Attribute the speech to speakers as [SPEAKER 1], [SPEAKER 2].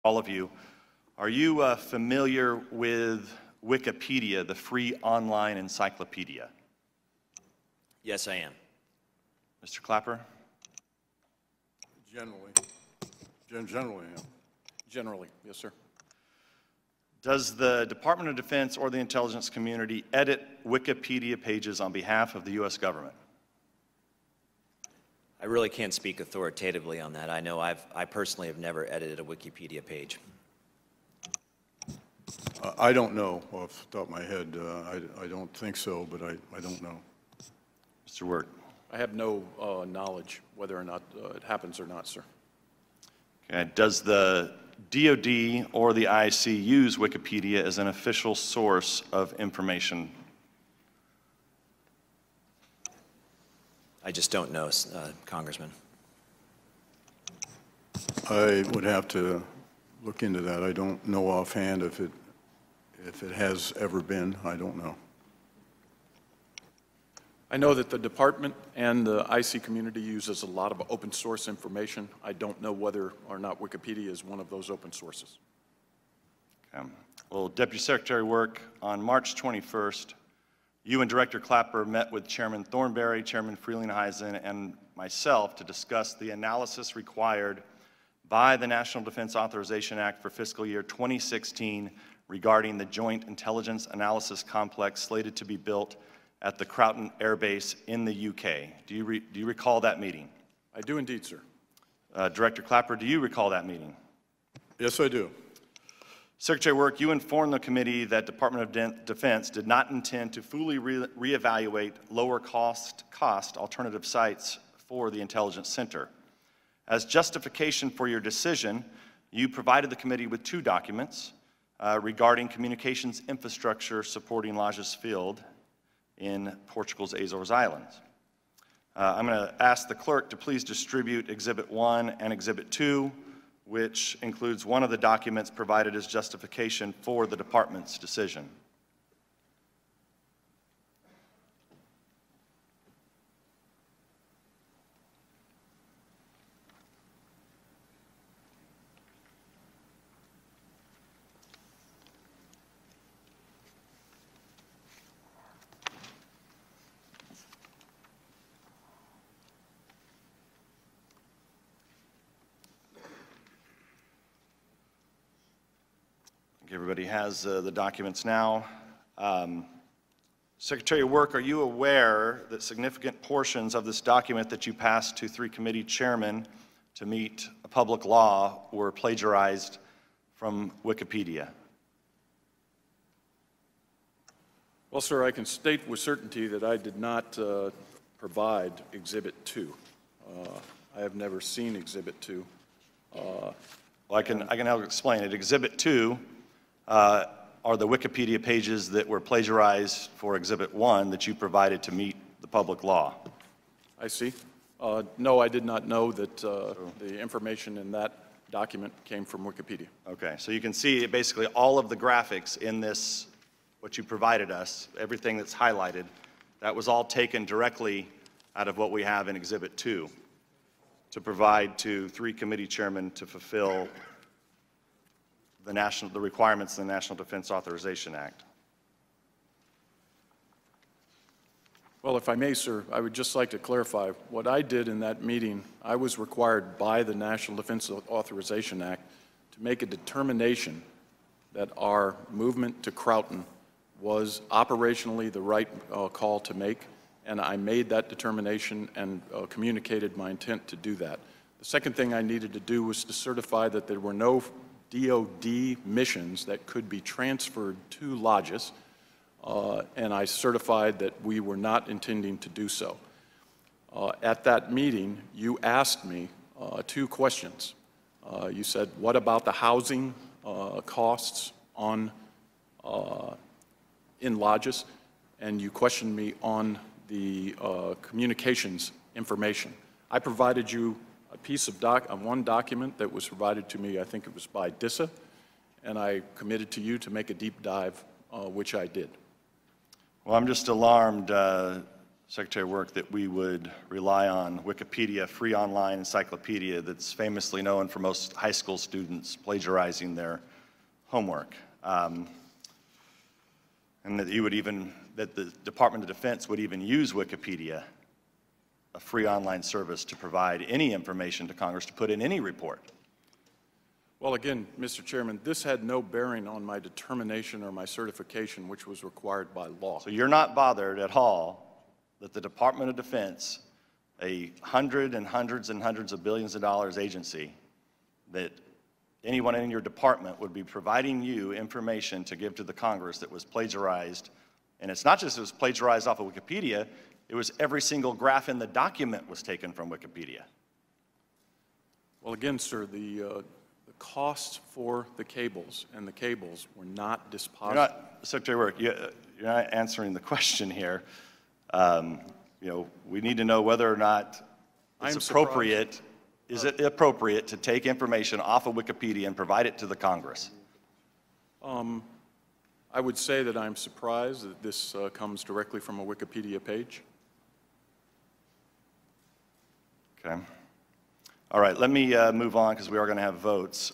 [SPEAKER 1] all of you. Are you familiar with Wikipedia, the free online encyclopedia?
[SPEAKER 2] Yes, I am.
[SPEAKER 1] Mr. Clapper?
[SPEAKER 3] Generally. Generally, yeah. Generally, yes, sir.
[SPEAKER 1] Does the Department of Defense or the intelligence community edit Wikipedia pages on behalf of the U.S. government?
[SPEAKER 2] I really can't speak authoritatively on that. I know I personally have never edited a Wikipedia page.
[SPEAKER 3] I don't know off the top of my head. I don't think so, but I don't know.
[SPEAKER 1] Mr. Wirt?
[SPEAKER 4] I have no knowledge whether or not it happens or not, sir.
[SPEAKER 1] Okay. Does the DoD or the IC use Wikipedia as an official source of information?
[SPEAKER 2] I just don't know, Congressman.
[SPEAKER 3] I would have to look into that. I don't know offhand if it has ever been. I don't know.
[SPEAKER 4] I know that the department and the IC community uses a lot of open source information. I don't know whether or not Wikipedia is one of those open sources.
[SPEAKER 1] Okay. Well, Deputy Secretary Work, on March 21st, you and Director Clapper met with Chairman Thornberry, Chairman Frelinghuysen, and myself to discuss the analysis required by the National Defense Authorization Act for fiscal year 2016 regarding the Joint Intelligence Analysis Complex slated to be built at the Croughton Air Base in the UK. Do you recall that meeting?
[SPEAKER 4] I do indeed, sir.
[SPEAKER 1] Director Clapper, do you recall that meeting?
[SPEAKER 3] Yes, I do.
[SPEAKER 1] Secretary Work, you informed the committee that Department of Defense did not intend to fully reevaluate lower cost alternative sites for the Intelligence Center. As justification for your decision, you provided the committee with two documents regarding communications infrastructure supporting Lajes Field in Portugal's Azores Islands. I'm going to ask the clerk to please distribute Exhibit 1 and Exhibit 2, which includes one of the documents provided as justification for the department's decision. Everybody has the documents now. Secretary of Work, are you aware that significant portions of this document that you passed to three committee chairmen to meet a public law were plagiarized from Wikipedia?
[SPEAKER 4] Well, sir, I can state with certainty that I did not provide Exhibit 2. I have never seen Exhibit 2.
[SPEAKER 1] Well, I can help explain it. Exhibit 2 are the Wikipedia pages that were plagiarized for Exhibit 1 that you provided to meet the public law.
[SPEAKER 4] I see. No, I did not know that the information in that document came from Wikipedia.
[SPEAKER 1] Okay, so you can see basically all of the graphics in this, what you provided us, everything that's highlighted, that was all taken directly out of what we have in Exhibit 2 to provide to three committee chairmen to fulfill the requirements of the National Defense Authorization Act.
[SPEAKER 4] Well, if I may, sir, I would just like to clarify. What I did in that meeting, I was required by the National Defense Authorization Act to make a determination that our movement to Croughton was operationally the right call to make, and I made that determination and communicated my intent to do that. The second thing I needed to do was to certify that there were no DoD missions that could be transferred to Lajes, and I certified that we were not intending to do so. At that meeting, you asked me two questions. You said, what about the housing costs in Lajes? And you questioned me on the communications information. I provided you a piece of one document that was provided to me, I think it was by DISA, and I committed to you to make a deep dive, which I did.
[SPEAKER 1] Well, I'm just alarmed, Secretary of Work, that we would rely on Wikipedia, a free online encyclopedia that's famously known for most high school students plagiarizing their homework. And that that the Department of Defense would even use Wikipedia, a free online service, to provide any information to Congress to put in any report.
[SPEAKER 4] Well, again, Mr. Chairman, this had no bearing on my determination or my certification, which was required by law.
[SPEAKER 1] So you're not bothered at all that the Department of Defense, a hundreds and hundreds of billions of dollars agency, that anyone in your department would be providing you information to give to the Congress that was plagiarized. And it's not just it was plagiarized off of Wikipedia, it was every single graph in the document was taken from Wikipedia.
[SPEAKER 4] Well, again, sir, the costs for the cables and the cables were not dispositive.
[SPEAKER 1] Secretary of Work, you're not answering the question here. You know, we need to know whether or not it's appropriate. Is it appropriate to take information off of Wikipedia and provide it to the Congress?
[SPEAKER 4] I would say that I'm surprised that this comes directly from a Wikipedia page.
[SPEAKER 1] Okay. All right, let me move on because we are going to have votes.